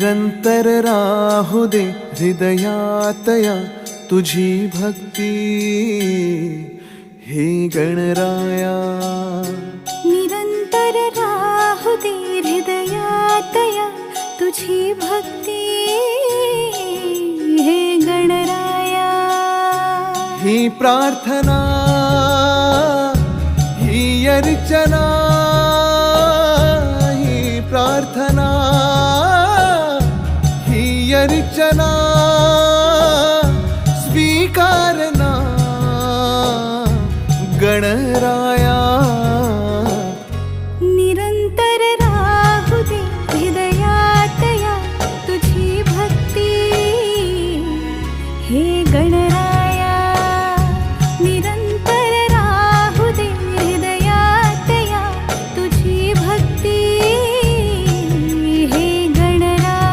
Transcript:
निरंतर राहू दे हृदयातया तुझी भक्ती हे गणराया। निरंतर राहू दे हृदयातया तुझी भक्ती हे गणराया। ही प्रार्थना ही अर्चना, ही प्रार्थना ही अर्चना